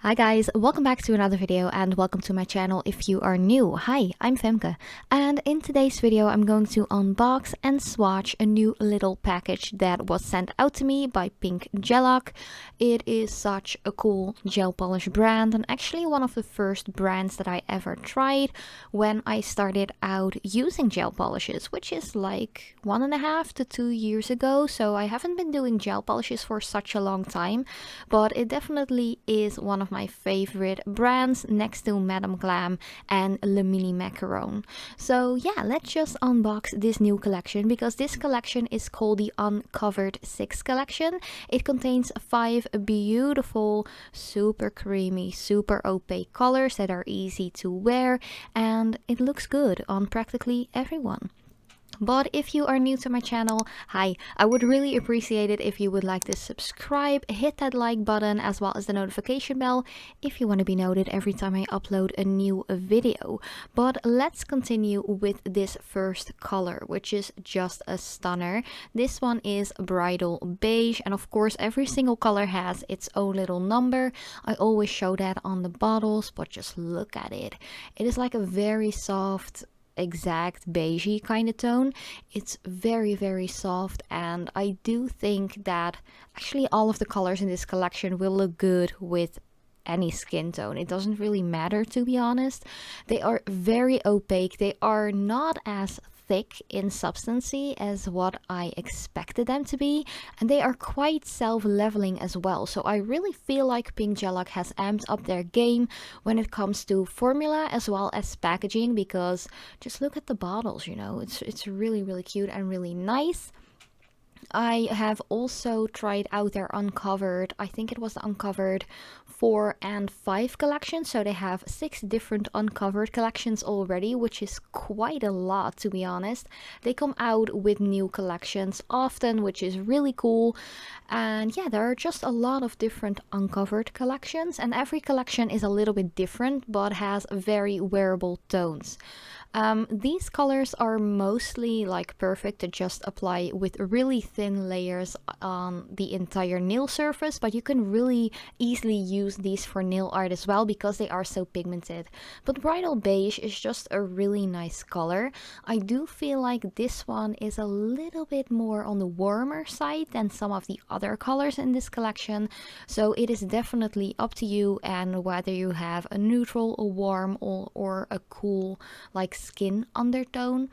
Hi guys, welcome back to another video and welcome to my channel if you are new. Hi, I'm Femke, and in today's video I'm going to unbox and swatch a new little package that was sent out to me by Pink Gellac. It is such a cool gel polish brand and actually one of the first brands that I ever tried when I started out using gel polishes, which is like 1.5 to 2 years ago. So I haven't been doing gel polishes for such a long time, but it definitely is one of my favorite brands next to Madam Glam and Mini Macaron. So yeah, let's just unbox this new collection because this collection is called the Uncovered 6 collection. It contains 5 beautiful, super creamy, super opaque colors that are easy to wear, and it looks good on practically everyone. But if you are new to my channel, hi, I would really appreciate it if you would like to subscribe, hit that like button as well as the notification bell if you want to be noted every time I upload a new video. But let's continue with this first color, which is just a stunner. This one is Bridal Beige, and of course every single color has its own little number. I always show that on the bottles, but just look at it. It is like a very soft, exact beigey kind of tone. It's very soft, and I do think that actually all of the colors in this collection will look good with any skin tone. It doesn't really matter, to be honest. They are very opaque. They are not as thick in substancy as what I expected them to be, and they are quite self-leveling as well. So I really feel like Pink Gellac has amped up their game when it comes to formula as well as packaging, because just look at the bottles, you know, it's really cute and really nice. I have also tried out their Uncovered, I think it was the Uncovered 4 and 5 collection. So they have 6 different Uncovered collections already, which is quite a lot, to be honest. They come out with new collections often, which is really cool. And yeah, there are just a lot of different Uncovered collections, and every collection is a little bit different but has very wearable tones. These colors are mostly like perfect to just apply with really thin layers on the entire nail surface, but you can really easily use these for nail art as well because they are so pigmented. But Bridal Beige is just a really nice color. I do feel like this one is a little bit more on the warmer side than some of the other colors in this collection, so it is definitely up to you and whether you have a neutral, a warm, or a cool like skin undertone,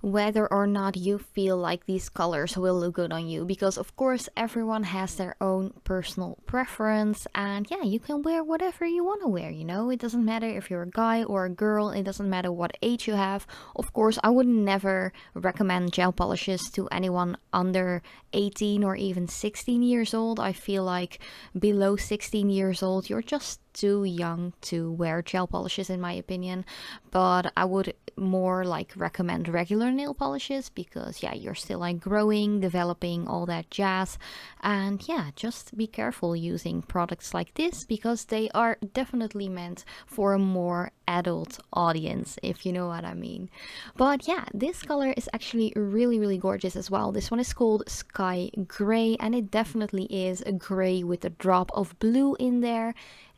whether or not you feel like these colors will look good on you, because of course everyone has their own personal preference, and yeah, you can wear whatever you want to wear, you know. It doesn't matter if you're a guy or a girl, it doesn't matter what age you have. Of course, I would never recommend gel polishes to anyone under 18 or even 16 years old. I feel like below 16 years old you're just too young to wear gel polishes, in my opinion. But I would more like recommend regular nail polishes because yeah, you're still like growing, developing, all that jazz. And yeah, just be careful using products like this because they are definitely meant for a more adult audience, if you know what I mean. But yeah, this color is actually really gorgeous as well. This one is called Sky Gray, and it definitely is a gray with a drop of blue in there.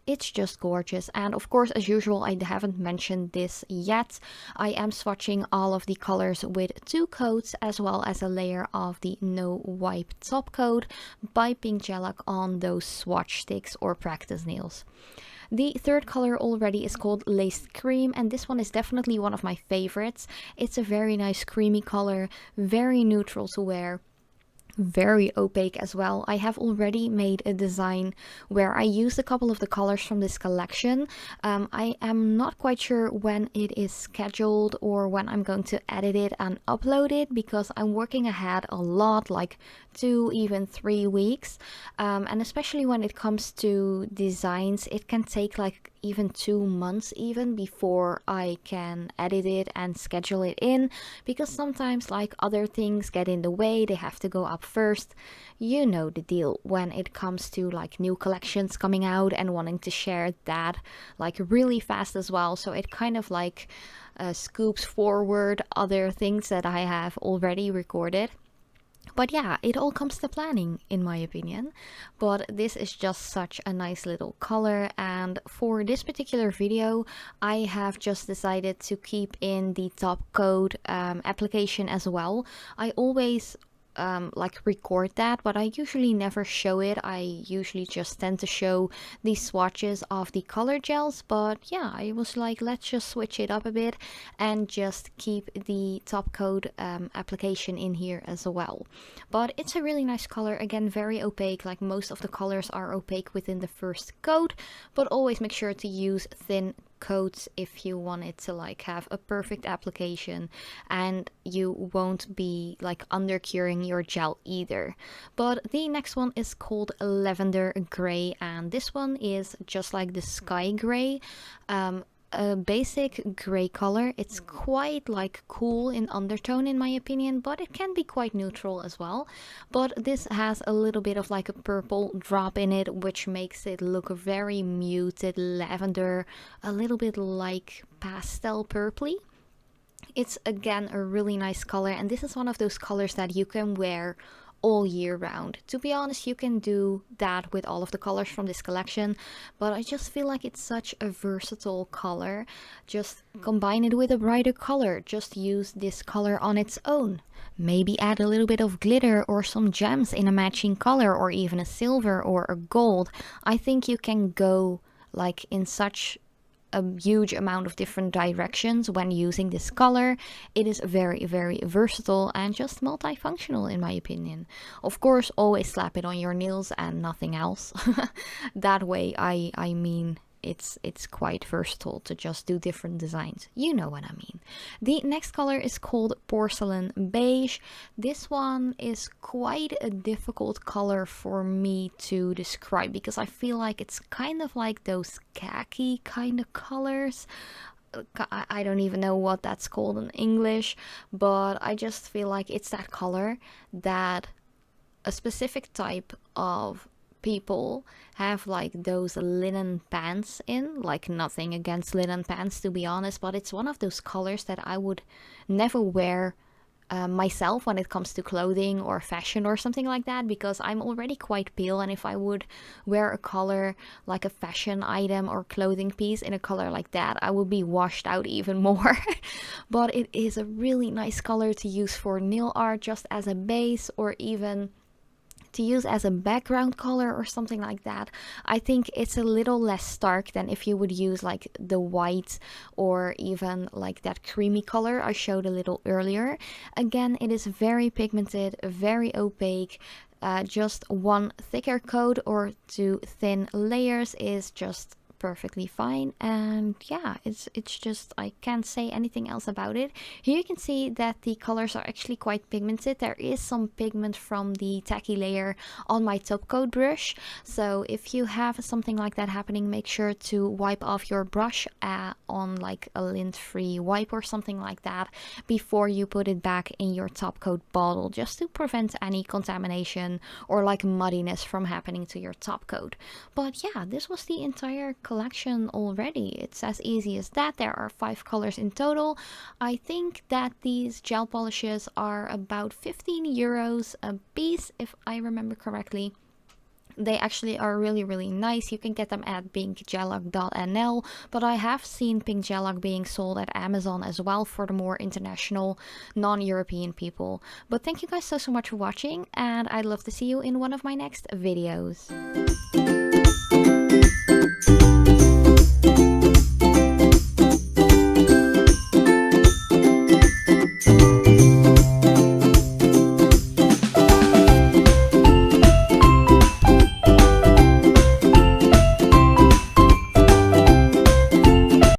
It's just gorgeous. And of course, as usual, I haven't mentioned this yet. I am swatching all of the colors with 2 coats as well as a layer of the no wipe top coat by Pink Gellac on those swatch sticks or practice nails. The third color already is called Laced Cream, and this one is definitely one of my favorites. It's a very nice creamy color, very neutral to wear, very opaque as well. I have already made a design where I used a couple of the colors from this collection. I am not quite sure when it is scheduled or when I'm going to edit it and upload it because I'm working ahead a lot, like 2 even 3 weeks, and especially when it comes to designs, it can take like even 2 months even before I can edit it and schedule it in, because sometimes like other things get in the way, they have to go up first. You know the deal when it comes to like new collections coming out and wanting to share that like really fast as well. So it kind of like scoops forward other things that I have already recorded. But yeah, it all comes to planning, in my opinion. But this is just such a nice little color, and for this particular video I have just decided to keep in the top coat application as well. I always like record that, but I usually never show it. I usually just tend to show the swatches of the color gels, but yeah, I was like, let's just switch it up a bit and just keep the top coat application in here as well. But it's a really nice color, again very opaque, like most of the colors are opaque within the first coat, but always make sure to use thin coats if you want it to like have a perfect application, and you won't be like under curing your gel either. But the next one is called Lavender Gray, and this one is just like the sky gray, a basic gray color. It's quite like cool in undertone in my opinion, but it can be quite neutral as well. But this has a little bit of like a purple drop in it, which makes it look very muted lavender, a little bit like pastel purpley. It's again a really nice color, and this is one of those colors that you can wear all year round. To be honest, you can do that with all of the colors from this collection, but I just feel like it's such a versatile color. Just combine it with a brighter color, just use this color on its own. Maybe add a little bit of glitter or some gems in a matching color, or even a silver or a gold. I think you can go like in such a huge amount of different directions when using this color. It is very, very versatile and just multifunctional in my opinion. Of course, always slap it on your nails and nothing else. That way, I mean, it's quite versatile to just do different designs. You know what I mean. The next color is called Porcelain Beige. This one is quite a difficult color for me to describe because I feel like it's kind of like those khaki kind of colors. I don't even know what that's called in English, but I just feel like it's that color that a specific type of people have like those linen pants in. Like, nothing against linen pants to be honest, but it's one of those colors that I would never wear myself when it comes to clothing or fashion or something like that, because I'm already quite pale, and if I would wear a color like a fashion item or clothing piece in a color like that, I would be washed out even more. But it is a really nice color to use for nail art, just as a base, or even to use as a background color or something like that. I think it's a little less stark than if you would use like the white or even like that creamy color I showed a little earlier. Again, it is very pigmented, very opaque. Just one thicker coat or 2 thin layers is just perfectly fine. And yeah, it's just, I can't say anything else about it. Here you can see that the colors are actually quite pigmented. There is some pigment from the tacky layer on my top coat brush, so if you have something like that happening, make sure to wipe off your brush on like a lint-free wipe or something like that before you put it back in your top coat bottle, just to prevent any contamination or like muddiness from happening to your top coat. But yeah, this was the entire collection already. It's as easy as that. There are 5 colors in total. I think that these gel polishes are about 15 euros a piece, if I remember correctly. They actually are really, really nice. You can get them at PinkGellac.nl, but I have seen Pink Gellac being sold at Amazon as well for the more international, non-European people. But thank you guys so much for watching, and I'd love to see you in one of my next videos.